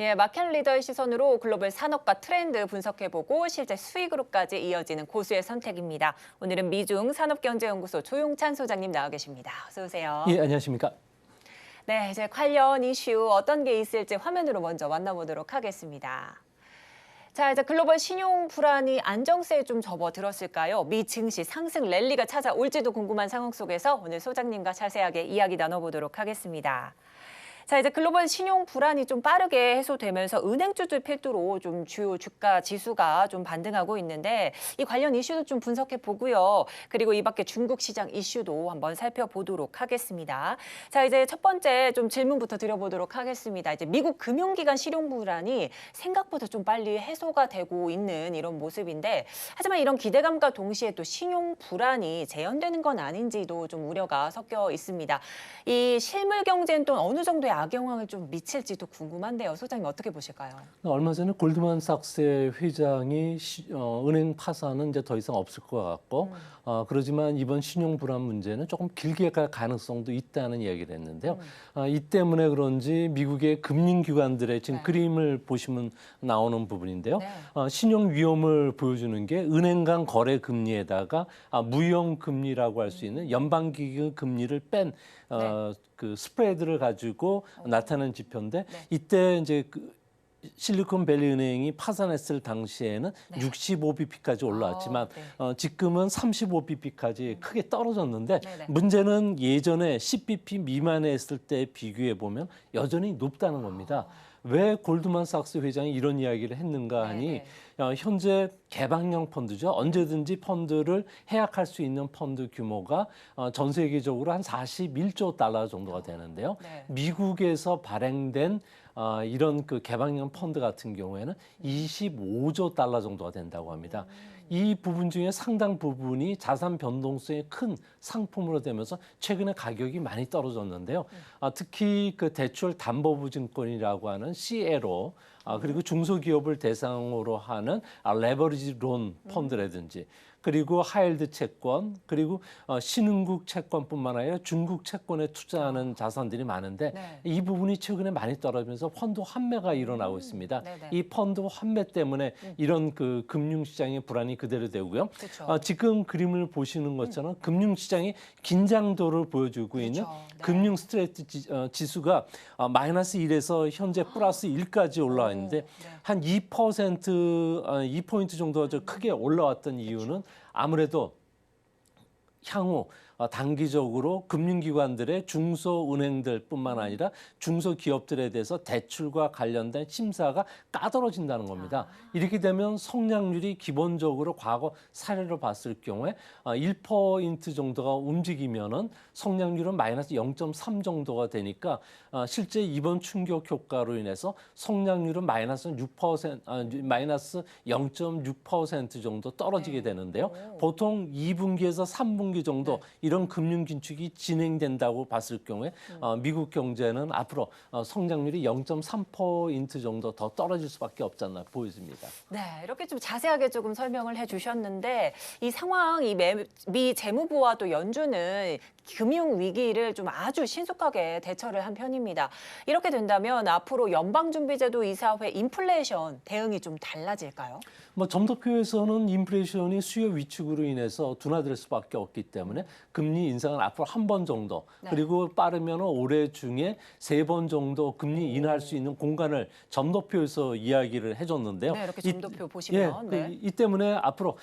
예, 마켓 리더의 시선으로 글로벌 산업과 트렌드 분석해보고 실제 수익으로까지 이어지는 고수의 선택입니다. 오늘은 미중 산업경제연구소 조용찬 소장님 나와 계십니다. 어서 오세요. 예, 안녕하십니까? 네, 이제 관련 이슈 어떤 게 있을지 화면으로 먼저 만나보도록 하겠습니다. 자, 이제 글로벌 신용 불안이 안정세에 좀 접어들었을까요? 미 증시 상승 랠리가 찾아올지도 궁금한 상황 속에서 오늘 소장님과 자세하게 이야기 나눠보도록 하겠습니다. 자, 이제 글로벌 신용 불안이 좀 빠르게 해소되면서 은행주들 필두로 좀 주요 주가 지수가 좀 반등하고 있는데 이 관련 이슈도 좀 분석해 보고요. 그리고 이 밖에 중국 시장 이슈도 한번 살펴보도록 하겠습니다. 자, 이제 첫 번째 좀 질문부터 드려보도록 하겠습니다. 이제 미국 금융기관 신용 불안이 생각보다 좀 빨리 해소가 되고 있는 이런 모습인데 하지만 이런 기대감과 동시에 또 신용 불안이 재현되는 건 아닌지도 좀 우려가 섞여 있습니다. 이 실물 경제는 또 어느 정도의 악영향을 좀 미칠지도 궁금한데요. 소장님 어떻게 보실까요? 얼마 전에 골드만삭스의 회장이 은행 파산은 이제 더 이상 없을 것 같고 그러지만 이번 신용 불안 문제는 조금 길게 갈 가능성도 있다는 이야기를 했는데요. 이 때문에 그런지 미국의 금융기관들의 지금 네. 그림을 보시면 나오는 부분인데요. 네. 신용 위험을 보여주는 게 은행 간 거래 금리에다가 무형 금리라고 할 수 있는 연방기금 금리를 뺀 그 스프레드를 가지고 나타낸 지표인데 네. 이때 이제 실리콘밸리 은행이 파산했을 당시에는 네. 65bp까지 올라왔지만 네. 지금은 35bp까지 크게 떨어졌는데 네네. 문제는 예전에 10bp 미만에 했을 때 비교해 보면 여전히 높다는 겁니다. 왜 골드만삭스 회장이 이런 이야기를 했는가 하니 네네. 현재 개방형 펀드죠. 언제든지 펀드를 해약할 수 있는 펀드 규모가 전 세계적으로 한 41조 달러 정도가 되는데요. 네. 미국에서 발행된 이런 그 개방형 펀드 같은 경우에는 25조 달러 정도가 된다고 합니다. 이 부분 중에 상당 부분이 자산 변동성이 큰 상품으로 되면서 최근에 가격이 많이 떨어졌는데요. 특히 그 대출 담보보증권이라고 하는 CLO 그리고 중소기업을 대상으로 하는 레버리지 론 펀드라든지 그리고 하이힐드 채권 그리고 신흥국 채권뿐만 아니라 중국 채권에 투자하는 자산들이 많은데 네. 이 부분이 최근에 많이 떨어지면서 펀드 환매가 일어나고 있습니다. 네네. 이 펀드 환매 때문에 이런 그 금융시장의 불안이 그대로 되고요. 그렇죠. 지금 그림을 보시는 것처럼 금융시장이 긴장도를 보여주고 있는 그렇죠. 네. 금융 스트레스 지수가 마이너스 1에서 현재 플러스 1까지 올라와 있는데 네. 한 2%, 2포인트 정도가 좀 크게 올라왔던 이유는 아무래도 향후 단기적으로 금융기관들의 중소은행들뿐만 아니라 중소기업들에 대해서 대출과 관련된 심사가 까다로워진다는 겁니다. 이렇게 되면 성장률이 기본적으로 과거 사례로 봤을 경우에 1% 정도가 움직이면은 성장률은 마이너스 0.3 정도가 되니까 실제 이번 충격 효과로 인해서 성장률은 마이너스 6%, 마이너스 0.6% 정도 떨어지게 되는데요. 보통 2분기에서 3분기 정도 이런 금융 긴축이 진행된다고 봤을 경우에 미국 경제는 앞으로 성장률이 0.3% 정도 더 떨어질 수밖에 없지 않나 보여집니다. 네, 이렇게 좀 자세하게 조금 설명을 해주셨는데 이 상황, 미 재무부와 또 연준은 금융 위기를 좀 아주 신속하게 대처를 한 편입니다. 이렇게 된다면 앞으로 연방준비제도 이사회 인플레이션 대응이 좀 달라질까요? 점도표에서는 인플레이션이 수요 위축으로 인해서 둔화될 수밖에 없기 때문에 금리 인상은 앞으로 한 번 정도 그리고 빠르면 올해 중에 3번 정도 금리 인하할 수 있는 공간을 점도표에서 이야기를 해줬는데요. 네, 이렇게 점도표 보시면. 네. 이 때문에 앞으로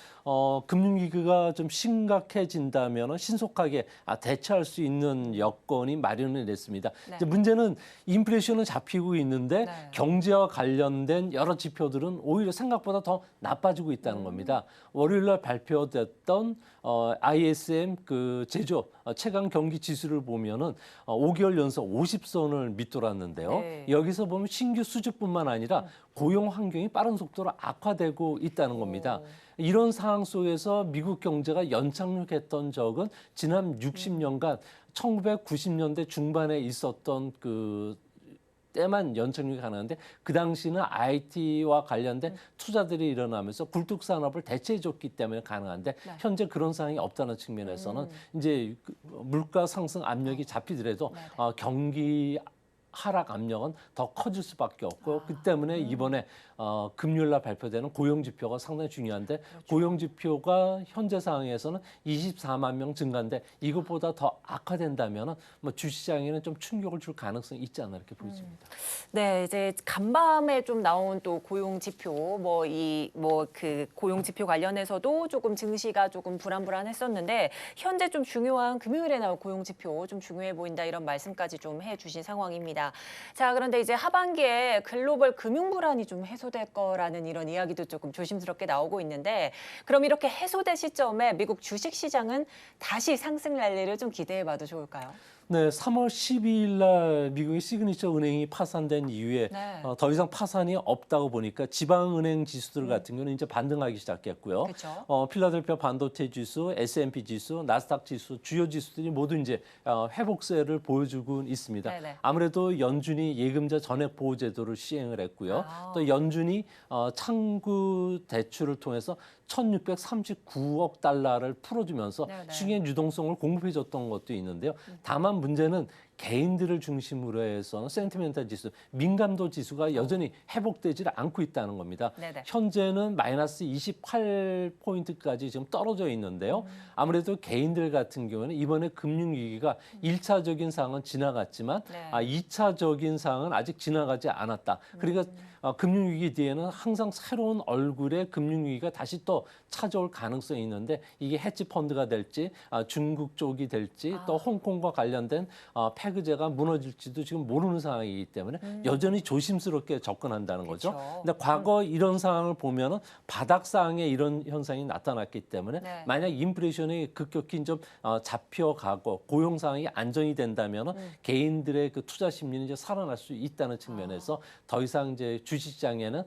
금융위기가 좀 심각해진다면 신속하게 대처할 수 있는 여건이 마련이 됐습니다. 네. 이제 문제는 인플레이션은 잡히고 있는데 네. 경제와 관련된 여러 지표들은 오히려 생각보다 더 나빠지고 있다는 겁니다. 월요일 날 발표됐던 ISM 그 제조업 최강 경기 지수를 보면은 5개월 연속 50선을 밑돌았는데요. 네. 여기서 보면 신규 수주뿐만 아니라 고용 환경이 빠른 속도로 악화되고 있다는 겁니다. 이런 상황 속에서 미국 경제가 연착륙했던 적은 지난 60년간 1990년대 중반에 있었던 그 때만 연착륙이 가능한데 그 당시는 IT와 관련된 투자들이 일어나면서 굴뚝 산업을 대체해줬기 때문에 가능한데 현재 그런 상황이 없다는 측면에서는 이제 물가 상승 압력이 잡히더라도 경기 하락 압력은 더 커질 수밖에 없고 그 때문에 이번에 금요일 날 발표되는 고용 지표가 상당히 중요한데 고용 지표가 현재 상황에서는 24만 명 증가인데 이것보다 더 악화된다면은 뭐 주시장에는 좀 충격을 줄 가능성이 있지 않나 이렇게 보여집니다. 네, 이제 간밤에 좀 나온 또 고용 지표, 그 고용 지표 관련해서도 조금 증시가 조금 불안했었는데 현재 좀 중요한 금요일에 나올 고용 지표 좀 중요해 보인다 이런 말씀까지 좀 해주신 상황입니다. 자, 그런데 이제 하반기에 글로벌 금융 불안이 좀 해소될 거라는 이런 이야기도 조금 조심스럽게 나오고 있는데 그럼 이렇게 해소된 시점에 미국 주식 시장은 다시 상승 랠리를 좀 기대해봐도 좋을까요? 네, 3월 12일 날 미국의 시그니처 은행이 파산된 이후에 네. 더 이상 파산이 없다고 보니까 지방은행 지수들 같은 경우는 이제 반등하기 시작했고요. 그렇죠. 필라델피아 반도체 지수, S&P 지수, 나스닥 지수, 주요 지수들이 모두 이제 회복세를 보여주고 있습니다. 네네. 아무래도 연준이 예금자 전액 보호 제도를 시행을 했고요. 아. 또 연준이 창구 대출을 통해서 1,639억 달러를 풀어주면서 네네. 시중의 유동성을 공급해줬던 것도 있는데요. 다만 문제는 개인들을 중심으로 해서 센티멘탈 지수, 민감도 지수가 여전히 회복되지 않고 있다는 겁니다. 네네. 현재는 마이너스 28포인트까지 지금 떨어져 있는데요. 아무래도 개인들 같은 경우는 이번에 금융위기가 1차적인 상황은 지나갔지만 네. 2차적인 상황은 아직 지나가지 않았다. 그러니까 금융위기 뒤에는 항상 새로운 얼굴의 금융위기가 다시 또 찾아올 가능성이 있는데 이게 헤지펀드가 될지 중국 쪽이 될지 또 홍콩과 관련된 패그제가 무너질지도 지금 모르는 상황이기 때문에 여전히 조심스럽게 접근한다는 거죠. 그렇죠. 근데 과거 이런 상황을 보면은 바닥상에 이런 현상이 나타났기 때문에 네. 만약 인플레이션이 급격히 좀 잡혀가고 고용 상황이 안정이 된다면은 개인들의 그 투자 심리는 이제 살아날 수 있다는 측면에서 더 이상 이제 주식시장에는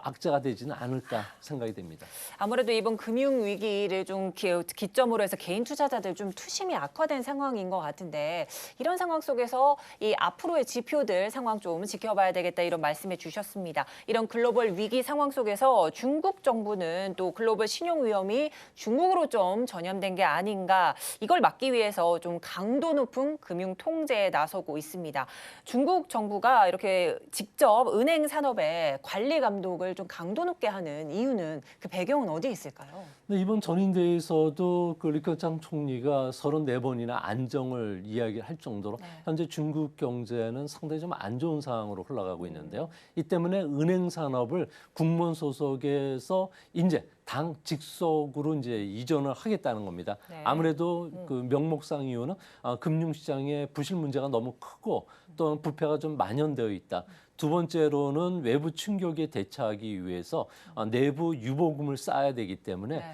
악재가 되지는 않을까 생각이 됩니다. 아무래도 이번 금융 위기를 좀 기점으로 해서 개인 투자자들 좀 투심이 악화된 상황인 것 같은데 이런 상황 속에서 이 앞으로의 지표들 상황 좀 지켜봐야 되겠다 이런 말씀해 주셨습니다. 이런 글로벌 위기 상황 속에서 중국 정부는 또 글로벌 신용 위험이 중국으로 좀 전염된 게 아닌가 이걸 막기 위해서 좀 강도 높은 금융 통제에 나서고 있습니다. 중국 정부가 이렇게 직접 은행 산업의 관리 감독을 좀 강도 높게 하는 이유는 그 배경은 어디에 있을까요? 근데 이번 전인대에서도 그 리커창 총리가 34번이나 안정을 이야기할 정도로 네. 현재 중국 경제는 상당히 좀 안 좋은 상황으로 흘러가고 있는데요. 이 때문에 은행 산업을 국무원 소속에서 이제 당 직속으로 이제 이전을 하겠다는 겁니다. 네. 아무래도 그 명목상 이유는 금융시장의 부실 문제가 너무 크고 또 부패가 좀 만연되어 있다. 두 번째로는 외부 충격에 대처하기 위해서 내부 유보금을 쌓아야 되기 때문에 네.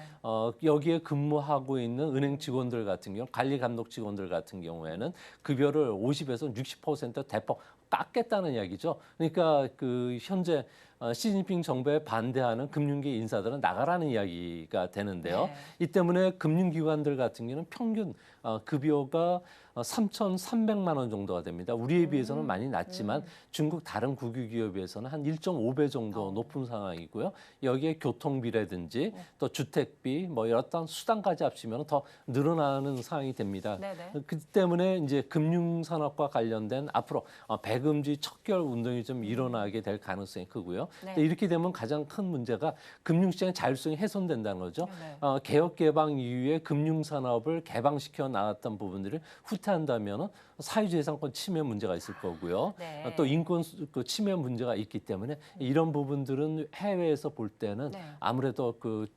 여기에 근무하고 있는 은행 직원들 같은 경우, 관리 감독 직원들 같은 경우에는 급여를 50에서 60% 대폭 깎겠다는 이야기죠. 그러니까 그 현재 시진핑 정부에 반대하는 금융계 인사들은 나가라는 이야기가 되는데요. 네. 이 때문에 금융기관들 같은 경우는 평균 급여가 3,300만 원 정도가 됩니다. 우리에 비해서는 많이 낮지만 중국 다른 국유기업에 비해서는 한 1.5배 정도 높은 상황이고요. 여기에 교통비라든지 또 주택비 뭐 여러 어떤 수당까지 합치면 더 늘어나는 상황이 됩니다. 네네. 그 때문에 이제 금융산업과 관련된 앞으로 배금지 척결 운동이 좀 일어나게 될 가능성이 크고요. 네. 근데 이렇게 되면 가장 큰 문제가 금융시장의 자율성이 훼손된다는 거죠. 네. 개혁 개방 이후에 금융산업을 개방시켜 나갔던 부분들을 후퇴한다면 사유재산권 침해 문제가 있을 거고요. 네. 또 인권 그 침해 문제가 있기 때문에 이런 부분들은 해외에서 볼 때는 네. 아무래도 그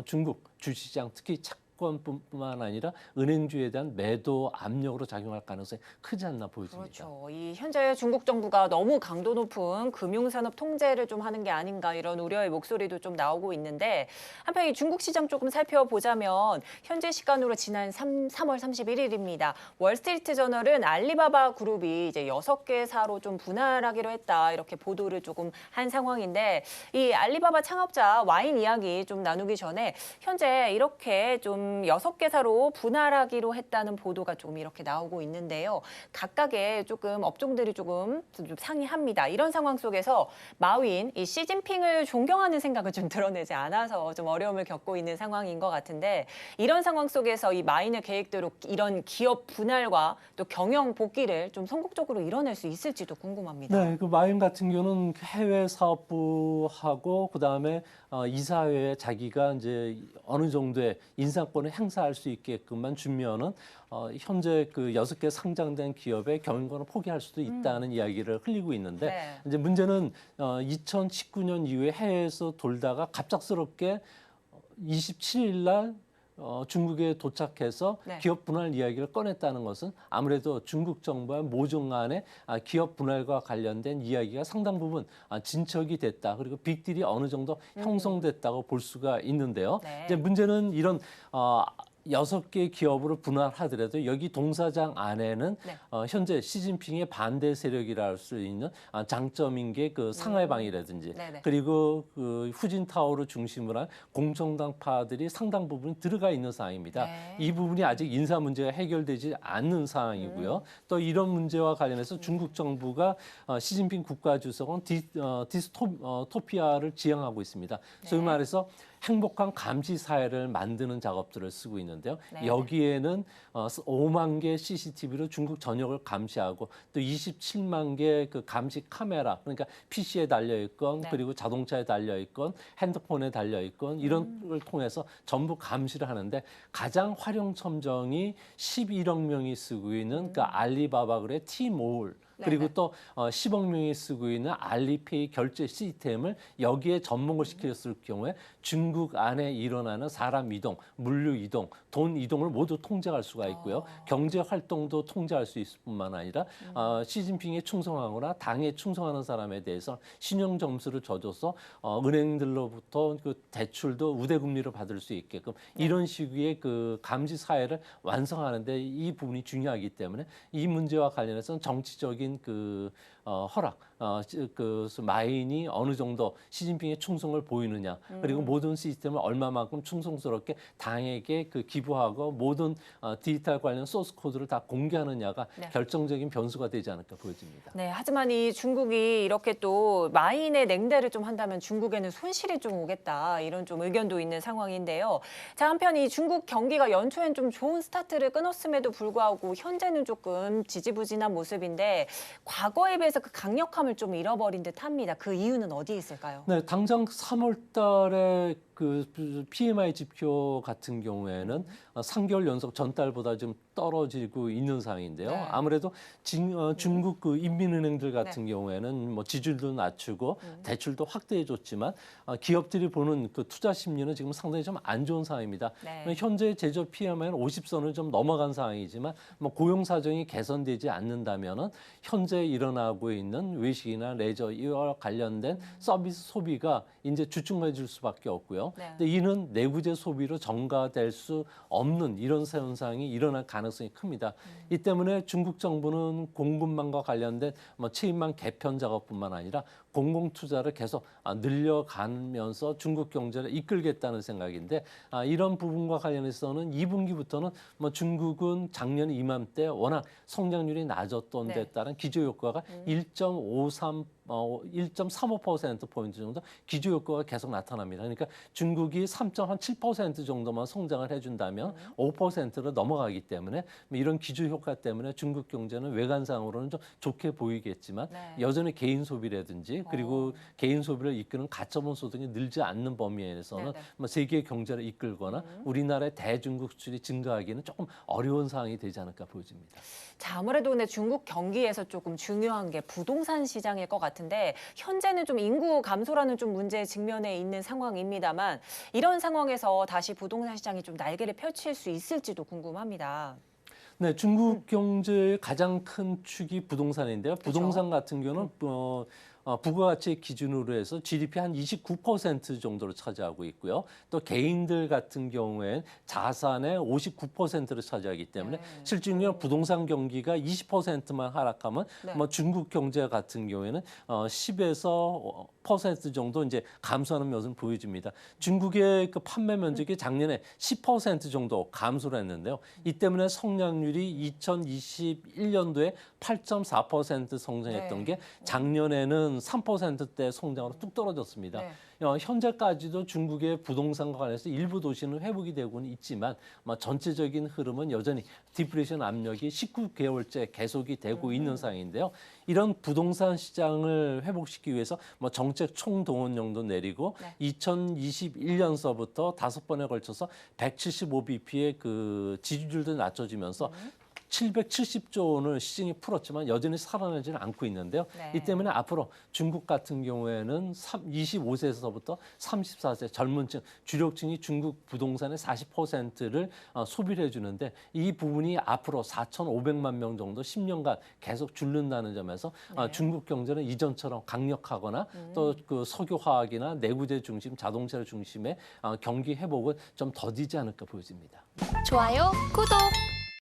중국 주시장 특히 채권뿐만 아니라 은행주에 대한 매도 압력으로 작용할 가능성이 크지 않나 보여집니다. 그렇죠. 이 현재 중국 정부가 너무 강도 높은 금융산업 통제를 좀 하는 게 아닌가 이런 우려의 목소리도 좀 나오고 있는데 한편 이 중국 시장 조금 살펴보자면 현재 시간으로 지난 3월 31일입니다. 월스트리트 저널은 알리바바 그룹이 이제 6개사로 좀 분할하기로 했다 이렇게 보도를 조금 한 상황인데 이 알리바바 창업자 와인 이야기 좀 나누기 전에 현재 이렇게 좀 지금 6개사로 분할하기로 했다는 보도가 좀 이렇게 나오고 있는데요. 각각의 조금 업종들이 조금 상이합니다. 이런 상황 속에서 마윈, 이 시진핑을 존경하는 생각을 좀 드러내지 않아서 좀 어려움을 겪고 있는 상황인 것 같은데 이런 상황 속에서 이 마윈의 계획대로 이런 기업 분할과 또 경영 복귀를 좀 성공적으로 이뤄낼 수 있을지도 궁금합니다. 네, 그 마윈 같은 경우는 해외 사업부하고 그다음에 이사회에 자기가 이제 어느 정도의 인사권을 행사할 수 있게끔만 주면은 현재 그 6개 상장된 기업의 경영권을 포기할 수도 있다는 이야기를 흘리고 있는데 네. 이제 문제는 2019년 이후에 해외에서 돌다가 갑작스럽게 27일 날 중국에 도착해서 네. 기업 분할 이야기를 꺼냈다는 것은 아무래도 중국 정부와 모종 간의 기업 분할과 관련된 이야기가 상당 부분 진척이 됐다. 그리고 빅딜이 어느 정도 형성됐다고 볼 수가 있는데요. 네. 이제 문제는 이런 6개 기업으로 분할하더라도 여기 동사장 안에는 네. 현재 시진핑의 반대 세력이라 할 수 있는 장점인 게 그 상하이방이라든지 네네. 그리고 그 후진타오를 중심으로 한 공정당파들이 상당 부분 들어가 있는 상황입니다. 네. 이 부분이 아직 인사 문제가 해결되지 않는 상황이고요. 또 이런 문제와 관련해서 중국 정부가 시진핑 국가주석은 디스토피아를 지향하고 있습니다. 소위 네. 말해서 행복한 감시 사회를 만드는 작업들을 쓰고 있는데요. 네. 여기에는 5만 개 CCTV로 중국 전역을 감시하고 또 27만 개 그 감시 카메라, 그러니까 PC에 달려 있건 네. 그리고 자동차에 달려 있건 핸드폰에 달려 있건 이런 걸 통해서 전부 감시를 하는데 가장 활용 첨정이 11억 명이 쓰고 있는 그 알리바바그의 T몰 그리고 네네. 또 10억 명이 쓰고 있는 알리페이 결제 시스템을 여기에 접목을 시켰을 경우에 중국 안에 일어나는 사람 이동, 물류 이동, 돈 이동을 모두 통제할 수가 있고요. 경제 활동도 통제할 수 있을 뿐만 아니라 시진핑에 충성하거나 당에 충성하는 사람에 대해서 신용 점수를 줘줘서 은행들로부터 그 대출도 우대금리로 받을 수 있게끔 이런 식의 그 감시 사회를 완성하는데 이 부분이 중요하기 때문에 이 문제와 관련해서는 정치적인 그 허락, 그 마인이 어느 정도 시진핑의 충성을 보이느냐, 그리고 모든 시스템을 얼마만큼 충성스럽게 당에게 그 기부하고 모든 디지털 관련 소스 코드를 다 공개하느냐가 네. 결정적인 변수가 되지 않을까 보여집니다. 네, 하지만 이 중국이 이렇게 또 마인의 냉대를 좀 한다면 중국에는 손실이 좀 오겠다 이런 좀 의견도 있는 상황인데요. 자, 한편 이 중국 경기가 연초엔 좀 좋은 스타트를 끊었음에도 불구하고 현재는 조금 지지부진한 모습인데 과거에 비해서 그 강력함을 좀 잃어버린 듯합니다. 그 이유는 어디에 있을까요? 네, 당장 3월 달에 그 PMI 지표 같은 경우에는 3개월 연속 전달보다 좀 떨어지고 있는 상황인데요. 네. 아무래도 중국 그 인민은행들 같은 경우에는 뭐 지출도 낮추고 대출도 확대해줬지만 기업들이 보는 그 투자 심리는 지금 상당히 좀 안 좋은 상황입니다. 네. 현재 제조 PMI는 50선을 좀 넘어간 상황이지만 뭐 고용 사정이 개선되지 않는다면은 현재 일어나고 있는 외식이나 레저 이와 관련된 서비스 소비가 이제 주춤해질 수밖에 없고요. 네. 근데 이는 내구재 소비로 전가될 수 없는 이런 현상이 일어날 가능성이 큽니다. 이 때문에 중국 정부는 공급망과 관련된 뭐 체인망 개편 작업뿐만 아니라 공공 투자를 계속 늘려가면서 중국 경제를 이끌겠다는 생각인데 이런 부분과 관련해서는 2분기부터는 뭐 중국은 작년 이맘때 워낙 성장률이 낮았던 데 따른 기저 효과가 1.35%포인트 정도 기저 효과가 계속 나타납니다. 그러니까 중국이 3.7% 정도만 성장을 해준다면 5%로 넘어가기 때문에 이런 기저 효과 때문에 중국 경제는 외관상으로는 좀 좋게 보이겠지만 네. 여전히 개인 소비라든지 그리고 개인 소비를 이끄는 가처분 소득이 늘지 않는 범위에서는 네네. 뭐 세계 경제를 이끌거나 우리나라의 대중국 수출이 증가하기는 조금 어려운 상황이 되지 않을까 보여집니다. 자, 아무래도 근데 중국 경기에서 조금 중요한 게 부동산 시장일 것 같은데 현재는 좀 인구 감소라는 좀 문제에 직면해 있는 상황입니다만 이런 상황에서 다시 부동산 시장이 좀 날개를 펼칠 수 있을지도 궁금합니다. 네, 중국 경제의 가장 큰 축이 부동산인데요. 부동산 같은 경우는 부가가치 기준으로 해서 GDP 한 29% 정도를 차지하고 있고요. 또 개인들 같은 경우엔 자산의 59%를 차지하기 때문에 네. 실질적으로 부동산 경기가 20%만 하락하면 네. 뭐 중국 경제 같은 경우에는 10에서 % 정도 이제 감소하는 모습을 보여줍니다. 중국의 그 판매 면적이 작년에 10% 정도 감소를 했는데요. 이 때문에 성장률이 2021년도에 8.4% 성장했던 네. 게 작년에는 3%대 성장으로 뚝 떨어졌습니다. 네. 현재까지도 중국의 부동산과 관련해서 일부 도시는 회복이 되고는 있지만 전체적인 흐름은 여전히 디플레이션 압력이 19개월째 계속이 되고 있는 상황인데요. 이런 부동산 시장을 회복시키기 위해서 정책 총동원령도 내리고 네. 2021년서부터 5번에 걸쳐서 175bp의 그 지지율도 낮춰지면서 770조 원을 시중에 풀었지만 여전히 살아나지는 않고 있는데요. 네. 이 때문에 앞으로 중국 같은 경우에는 25세에서부터 34세 젊은층, 주력층이 중국 부동산의 40%를 소비를 해주는데 이 부분이 앞으로 4,500만 명 정도 10년간 계속 줄는다는 점에서 네. 중국 경제는 이전처럼 강력하거나 또 그 석유화학이나 내구재 중심, 자동차 중심의 경기 회복은 좀 더디지 않을까 보여집니다. 좋아요, 구독!